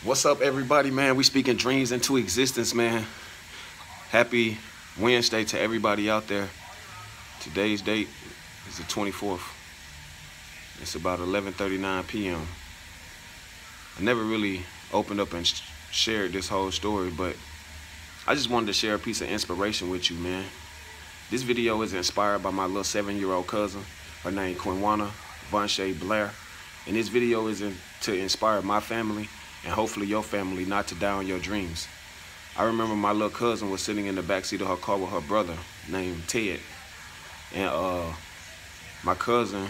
What's up, everybody, man? We speaking dreams into existence, man. Happy Wednesday to everybody out there. Today's date is the 24th. It's about 11:39 p.m. I never really opened up and shared this whole story, but I just wanted to share a piece of inspiration with you, man. This video is inspired by my little 7-year-old cousin. Her name Quinwana Vonshea Blair. And this video is to inspire my family and hopefully your family not to die on your dreams. I remember my little cousin was sitting in the backseat of her car with her brother named Ted. And my cousin,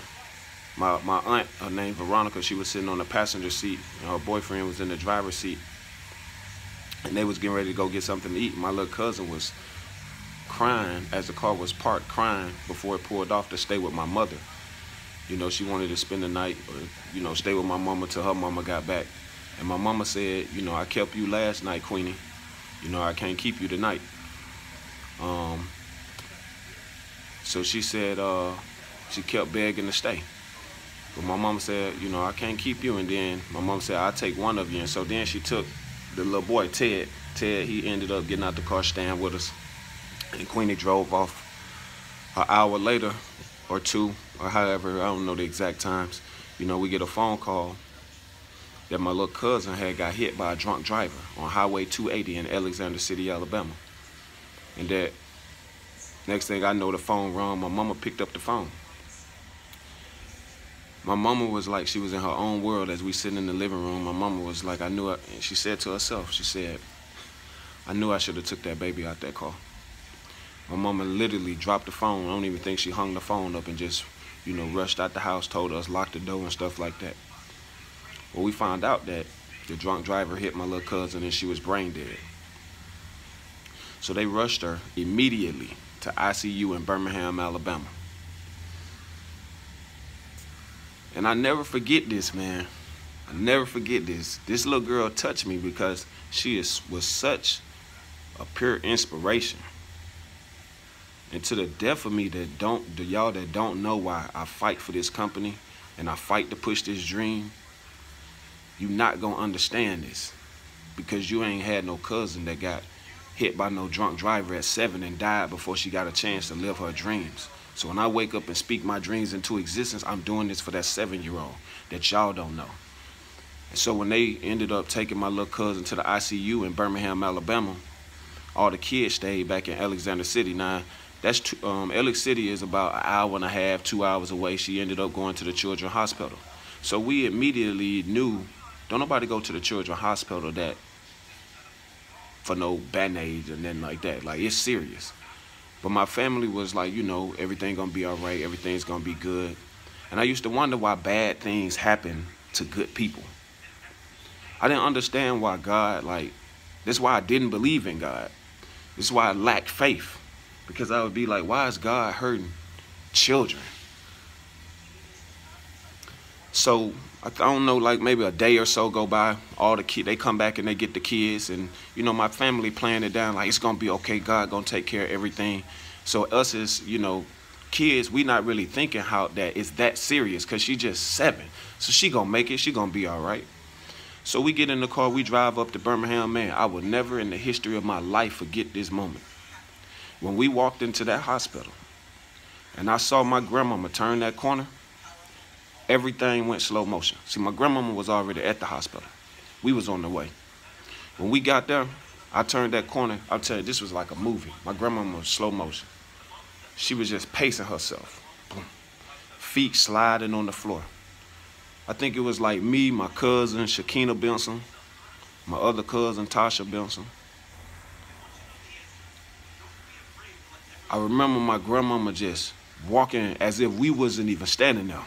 my aunt, her name Veronica, she was sitting on the passenger seat and her boyfriend was in the driver's seat. And they was getting ready to go get something to eat. My little cousin was crying as the car was parked, crying before it pulled off to stay with my mother. You know, she wanted to spend the night, or, you know, stay with my mama till her mama got back. And my mama said, you know, I kept you last night, Queenie. You know, I can't keep you tonight. So she said, she kept begging to stay. But my mama said, you know, I can't keep you. And then my mama said, I'll take one of you. And so then she took the little boy, Ted. Ted, he ended up getting out the car, staying with us. And Queenie drove off an hour later or two, or however, I don't know the exact times. You know, we get a phone call that my little cousin had got hit by a drunk driver on Highway 280 in Alexander City, Alabama. And that next thing I know, the phone rang. My mama picked up the phone. My mama was like, she was in her own world as we sitting in the living room. My mama was like, I knew it. And she said to herself, she said, I knew I should have took that baby out that car. My mama literally dropped the phone. I don't even think she hung the phone up and just, you know, rushed out the house, told us, lock the door and stuff like that. Well, we found out that the drunk driver hit my little cousin and she was brain dead. So they rushed her immediately to ICU in Birmingham, Alabama. And I never forget this, man. I never forget this. This little girl touched me because she was such a pure inspiration. And to the death of me y'all that don't know why I fight for this company and I fight to push this dream, you not gonna understand this because you ain't had no cousin that got hit by no drunk driver at 7 and died before she got a chance to live her dreams. So when I wake up and speak my dreams into existence, I'm doing this for that 7-year-old that y'all don't know. And so when they ended up taking my little cousin to the ICU in Birmingham, Alabama, all the kids stayed back in Alexander City. Now, that's Alex City is about an hour and a half, 2 hours away. She ended up going to the Children's Hospital. So we immediately knew, don't nobody go to the Children's Hospital that for no band-aids and nothing like that. Like, it's serious. But my family was like, you know, everything gonna be all right, everything's gonna be good. And I used to wonder why bad things happen to good people. I didn't understand why God, like, this is why I didn't believe in God. This is why I lacked faith. Because I would be like, why is God hurting children? So I don't know, like maybe a day or so go by, all the kids, they come back and they get the kids, and you know, my family playing it down like it's gonna be okay, God gonna take care of everything. So us as, you know, kids, we not really thinking how that it's that serious because she just 7. So she gonna make it, she gonna be all right. So we get in the car, we drive up to Birmingham, man. I would never in the history of my life forget this moment. When we walked into that hospital and I saw my grandmama turn that corner, everything went slow motion. See, my grandmama was already at the hospital. We was on the way. When we got there, I turned that corner. I'll tell you, this was like a movie. My grandmama was slow motion. She was just pacing herself. Boom. Feet sliding on the floor. I think it was like me, my cousin, Shakina Benson, my other cousin, Tasha Benson. I remember my grandmama just walking as if we wasn't even standing there.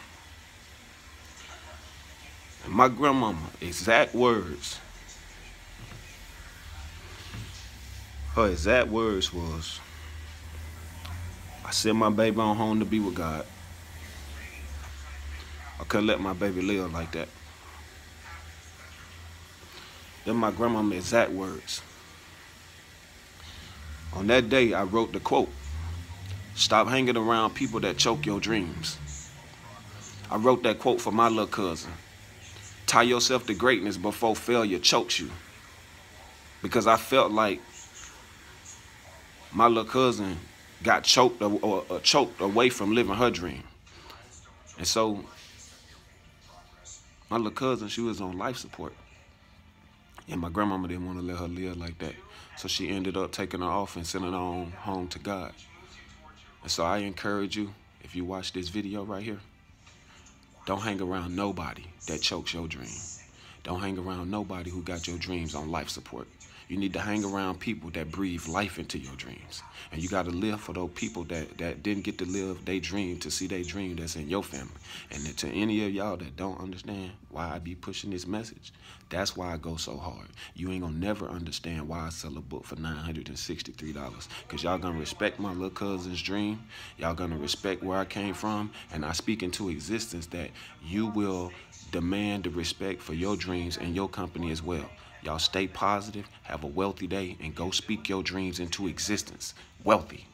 And my grandmama, exact words, her exact words was, I sent my baby on home to be with God. I couldn't let my baby live like that. Then my grandmama's exact words. On that day, I wrote the quote, stop hanging around people that choke your dreams. I wrote that quote for my little cousin. Tie yourself to greatness before failure chokes you. Because I felt like my little cousin got choked away from living her dream. And so my little cousin, she was on life support. And my grandmama didn't want to let her live like that. So she ended up taking her off and sending her on home to God. And so I encourage you, if you watch this video right here, don't hang around nobody that chokes your dream. Don't hang around nobody who got your dreams on life support. You need to hang around people that breathe life into your dreams. And you got to live for those people that didn't get to live their dream, to see their dream that's in your family. And to any of y'all that don't understand why I be pushing this message, that's why I go so hard. You ain't gonna never understand why I sell a book for $963. Because y'all gonna respect my little cousin's dream. Y'all gonna respect where I came from. And I speak into existence that you will demand the respect for your dreams and your company as well. Y'all stay positive, have a wealthy day, and go speak your dreams into existence. Wealthy.